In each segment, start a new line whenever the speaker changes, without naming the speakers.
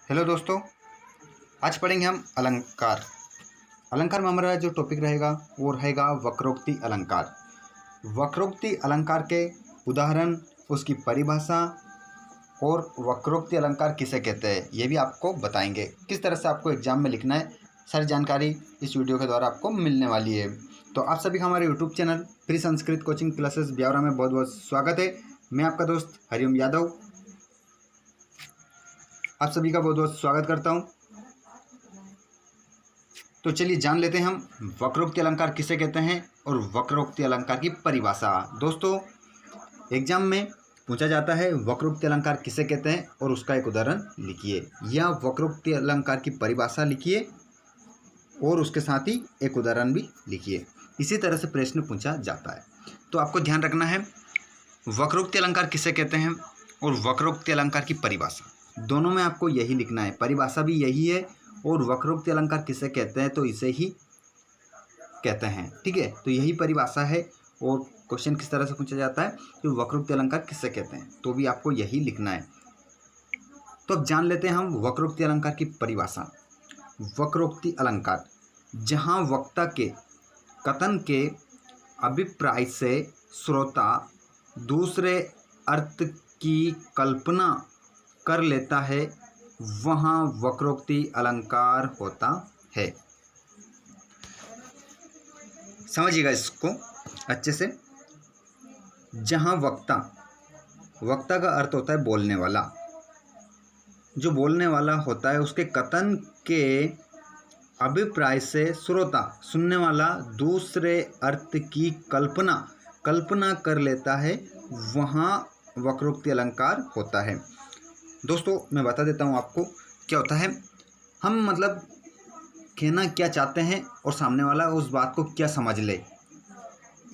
Hello दोस्तों, आज पढ़ेंगे हम अलंकार। अलंकार में हमारा जो टॉपिक रहेगा वो रहेगा वक्रोक्ति अलंकार। वक्रोक्ति अलंकार के उदाहरण, उसकी परिभाषा और वक्रोक्ति अलंकार किसे कहते हैं ये भी आपको बताएंगे। किस तरह से आपको एग्जाम में लिखना है, सारी जानकारी इस वीडियो के द्वारा आपको मिलने वाली है। तो आप सभी का हमारे YouTube channel pre Sanskrit coaching classes Biaora में बहुत बहुत स्वागत है। मैं आपका दोस्त हरिओम यादव आप सभी का बहुत बहुत स्वागत करता हूं। तो चलिए जान लेते हैं हम वक्रोक्ति अलंकार किसे कहते हैं और वक्रोक्ति अलंकार की परिभाषा। दोस्तों, एग्जाम में पूछा जाता है वक्रोक्ति अलंकार किसे कहते हैं और उसका एक उदाहरण लिखिए, या वक्रोक्ति अलंकार की परिभाषा लिखिए और उसके साथ ही एक उदाहरण भी लिखिए। इसी तरह से प्रश्न पूछा जाता है। तो आपको ध्यान रखना है वक्रोक्ति अलंकार किसे कहते हैं और वक्रोक्ति अलंकार की परिभाषा, दोनों में आपको यही लिखना है। परिभाषा भी यही है और वक्रोक्ति अलंकार किसे कहते हैं तो इसे ही कहते हैं। ठीक है, तो यही परिभाषा है। और क्वेश्चन किस तरह से पूछा जाता है कि वक्रोक्ति अलंकार किसे कहते हैं, तो भी आपको यही लिखना है। तो अब जान लेते हैं हम वक्रोक्ति अलंकार की परिभाषा। वक्रोक्ति अलंकार जहाँ वक्ता के कथन के अभिप्राय से श्रोता दूसरे अर्थ की कल्पना कर लेता है, वहाँ वक्रोक्ति अलंकार होता है। समझिएगा इसको अच्छे से। जहाँ वक्ता का अर्थ होता है बोलने वाला। जो बोलने वाला होता है उसके कथन के अभिप्राय से श्रोता सुनने वाला दूसरे अर्थ की कल्पना कर लेता है, वहाँ वक्रोक्ति अलंकार होता है। दोस्तों, मैं बता देता हूँ आपको क्या होता है। हम मतलब कहना क्या चाहते हैं और सामने वाला उस बात को क्या समझ ले,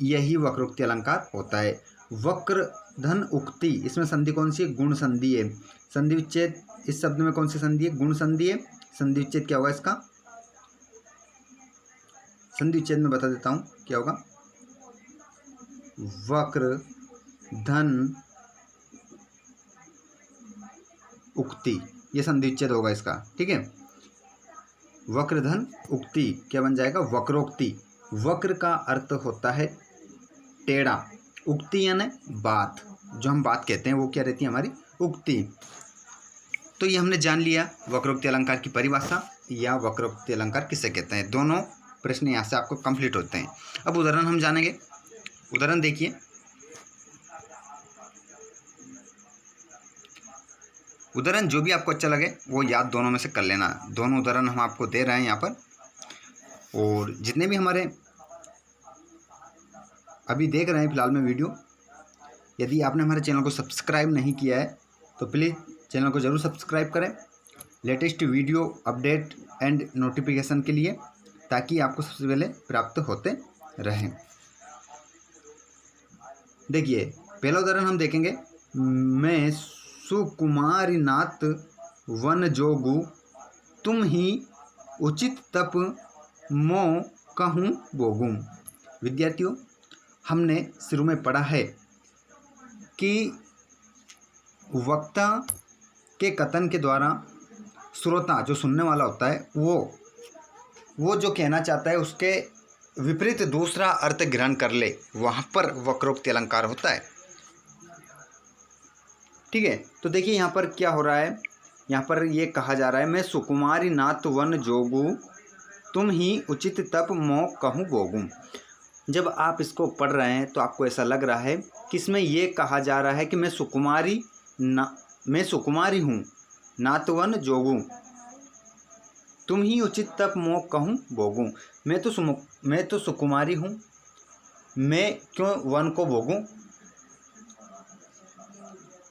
यही वक्रोक्ति अलंकार होता है। वक्र धन उक्ति, इसमें संधि कौन सी है? गुण संधि है। संधि विच्छेद इस शब्द में कौन सी संधि है? गुण संधि है। संधि विच्छेद क्या होगा इसका? संधि विच्छेद में बता देता हूँ क्या होगा। वक्र धन उक्ति, ये संधि विच्छेद होगा इसका। ठीक है, वक्र धन उक्ति क्या बन जाएगा? वक्रोक्ति। वक्र का अर्थ होता है टेढ़ा, उक्ति यानी बात, जो हम बात कहते हैं वो क्या रहती है? हमारी उक्ति। तो ये हमने जान लिया वक्रोक्ति अलंकार की परिभाषा या वक्रोक्ति अलंकार किसे कहते हैं। दोनों प्रश्न यहाँ से आपको कंप्लीट होते हैं। अब उदाहरण हम जानेंगे। उदाहरण देखिए। उदाहरण जो भी आपको अच्छा लगे वो याद दोनों में से कर लेना। दोनों उदाहरण हम आपको दे रहे हैं यहाँ पर। और जितने भी हमारे अभी देख रहे हैं फिलहाल में वीडियो, यदि आपने हमारे चैनल को सब्सक्राइब नहीं किया है तो प्लीज़ चैनल को ज़रूर सब्सक्राइब करें latest video update and notification के लिए, ताकि आपको सबसे पहले प्राप्त होते रहें। देखिए, पहला उदाहरण हम देखेंगे। मैं सुकुमारी नाथ वन जोगु, तुम ही उचित तप मो कहूँ बोगुम। विद्यार्थियों, हमने शुरू में पढ़ा है कि वक्ता के कथन के द्वारा श्रोता जो सुनने वाला होता है वो जो कहना चाहता है उसके विपरीत दूसरा अर्थ ग्रहण कर ले, वहाँ पर वक्रोक्ति अलंकार होता है। ठीक है, तो देखिए यहाँ पर क्या हो रहा है। यहाँ पर ये कहा जा रहा है, मैं सुकुमारी नाथ वन जोगु, तुम ही उचित तप मो कहूँ बोगुम। जब आप इसको पढ़ रहे हैं तो आपको ऐसा लग रहा है कि इसमें ये कहा जा रहा है कि मैं सुकुमारी हूँ, नाथ वन जोगु, तुम ही उचित तप मो कहूँ बोगूँ। मैं तो सुकुमारी हूँ, मैं क्यों वन को भोगूँ?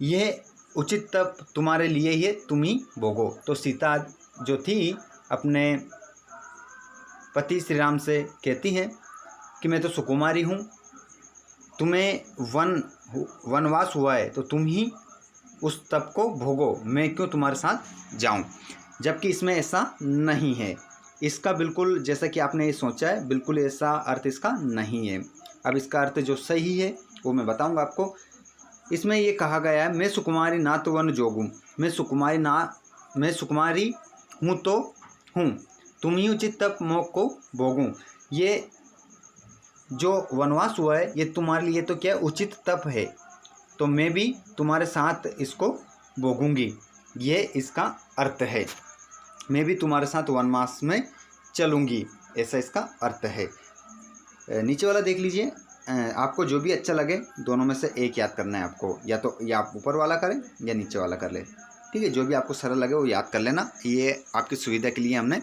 यह उचित तप तुम्हारे लिए ही है, तुम ही भोगो। तो सीता जो थी अपने पति श्री राम से कहती हैं कि मैं तो सुकुमारी हूँ, तुम्हें वनवास हुआ है तो तुम ही उस तप को भोगो, मैं क्यों तुम्हारे साथ जाऊँ। जबकि इसमें ऐसा नहीं है। इसका बिल्कुल जैसा कि आपने ये सोचा है, बिल्कुल ऐसा अर्थ इसका नहीं है। अब इसका अर्थ जो सही है वो मैं बताऊंगा आपको। इसमें ये कहा गया है, मैं सुकुमारी नाथ वन जोगुम, मैं सुकुमारी मैं सुकुमारी हूँ तो हूँ, तुम ही उचित तप मोह को भोगूं। ये जो वनवास हुआ है ये तुम्हारे लिए तो क्या उचित तप है, तो मैं भी तुम्हारे साथ इसको भोगूंगी, ये इसका अर्थ है। मैं भी तुम्हारे साथ वनवास में चलूँगी, ऐसा इसका अर्थ है। नीचे वाला देख लीजिए। आपको जो भी अच्छा लगे दोनों में से एक याद करना है आपको, या तो या आप ऊपर वाला करें या नीचे वाला कर ले, ठीक है। जो भी आपको सरल लगे वो याद कर लेना, ये आपकी सुविधा के लिए हमने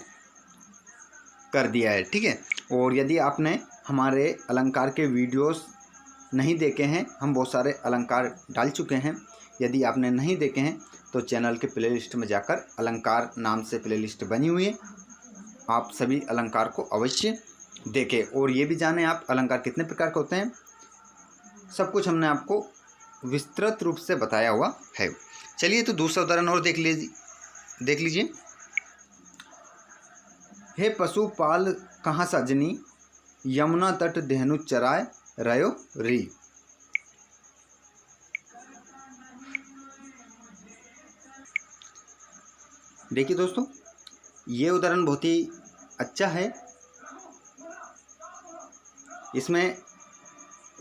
कर दिया है, ठीक है। और यदि आपने हमारे अलंकार के वीडियोस नहीं देखे हैं, हम बहुत सारे अलंकार डाल चुके हैं, यदि आपने नहीं देखे हैं तो चैनल के प्लेलिस्ट में जाकर अलंकार नाम से प्लेलिस्ट बनी हुई है, आप सभी अलंकार को अवश्य देखें। और ये भी जानें आप अलंकार कितने प्रकार के होते हैं, सब कुछ हमने आपको विस्तृत रूप से बताया हुआ है। चलिए तो दूसरा उदाहरण और देख लीजिए। हे पशुपाल कहाँ सजनी, यमुना तट धेनु चराय रयो री। देखिए दोस्तों, ये उदाहरण बहुत ही अच्छा है, इसमें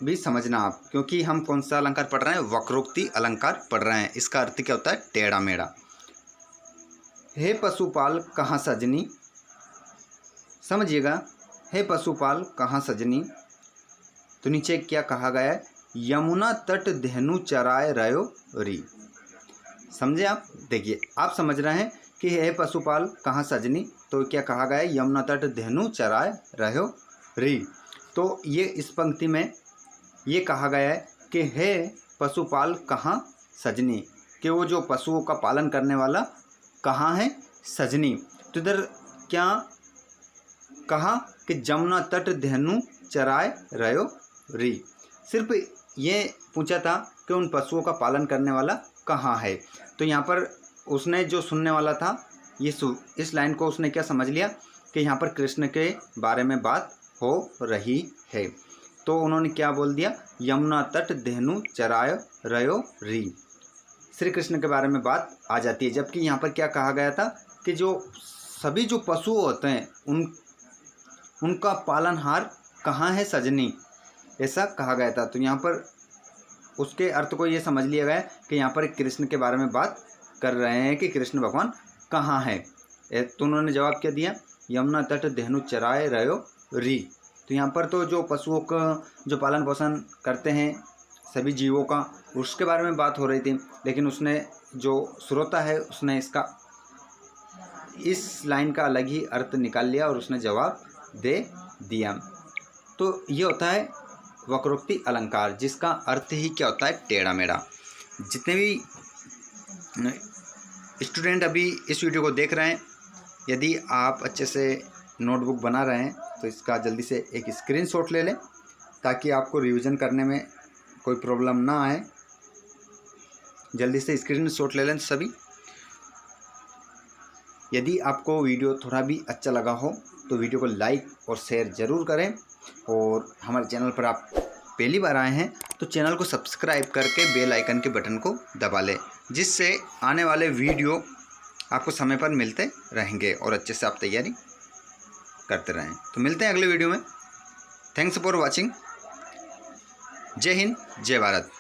भी समझना आप, क्योंकि हम कौन सा अलंकार पढ़ रहे हैं, वक्रोक्ति अलंकार पढ़ रहे हैं। इसका अर्थ क्या होता है, टेढ़ा मेढ़ा। हे पशुपाल कहाँ सजनी, समझिएगा, हे पशुपाल कहाँ सजनी, तो नीचे क्या कहा गया है, यमुना तट धेनु चराय रयो री। समझे आप, देखिए आप समझ रहे हैं कि हे पशुपाल कहाँ सजनी, तो क्या कहा गया है, यमुना तट धेनु चराय रयो री। तो ये इस पंक्ति में ये कहा गया है कि हे पशुपाल कहाँ सजनी, कि वो जो पशुओं का पालन करने वाला कहाँ है, सजनी। तो इधर क्या कहा कि जमुना तट धेनु चराय रयो री, सिर्फ ये पूछा था कि उन पशुओं का पालन करने वाला कहाँ है। तो यहाँ पर उसने जो सुनने वाला था, ये इस लाइन को उसने क्या समझ लिया कि यहाँ पर कृष्ण के बारे में बात हो रही है, तो उन्होंने क्या बोल दिया, यमुना तट धेनु चराय रयो री, श्री कृष्ण के बारे में बात आ जाती है। जबकि यहाँ पर क्या कहा गया था कि जो सभी जो पशु होते हैं उनका पालनहार कहाँ है सजनी, ऐसा कहा गया था। तो यहाँ पर उसके अर्थ को ये समझ लिया गया कि यहाँ पर कृष्ण के बारे में बात कर रहे हैं कि कृष्ण भगवान कहाँ है। तो उन्होंने जवाब क्या दिया, यमुना तट धेनु चराय रयो री। तो यहाँ पर तो जो पशुओं का जो पालन पोषण करते हैं सभी जीवों का, उसके बारे में बात हो रही थी, लेकिन उसने जो श्रोता है उसने इसका इस लाइन का अलग ही अर्थ निकाल लिया और उसने जवाब दे दिया। तो ये होता है वक्रोक्ति अलंकार, जिसका अर्थ ही क्या होता है, टेढ़ा मेढ़ा। जितने भी स्टूडेंट अभी इस वीडियो को देख रहे हैं, यदि आप अच्छे से नोटबुक बना रहे हैं तो इसका जल्दी से एक स्क्रीनशॉट ले लें, ताकि आपको रिवीजन करने में कोई प्रॉब्लम ना आए। जल्दी से स्क्रीनशॉट ले लें सभी। यदि आपको वीडियो थोड़ा भी अच्छा लगा हो तो वीडियो को लाइक और शेयर ज़रूर करें, और हमारे चैनल पर आप पहली बार आए हैं तो चैनल को सब्सक्राइब करके बेल आइकन के बटन को दबा लें, जिससे आने वाले वीडियो आपको समय पर मिलते रहेंगे और अच्छे से आप तैयारी करते रहें। तो मिलते हैं अगले वीडियो में। Thanks for watching. जय हिंद, जय भारत।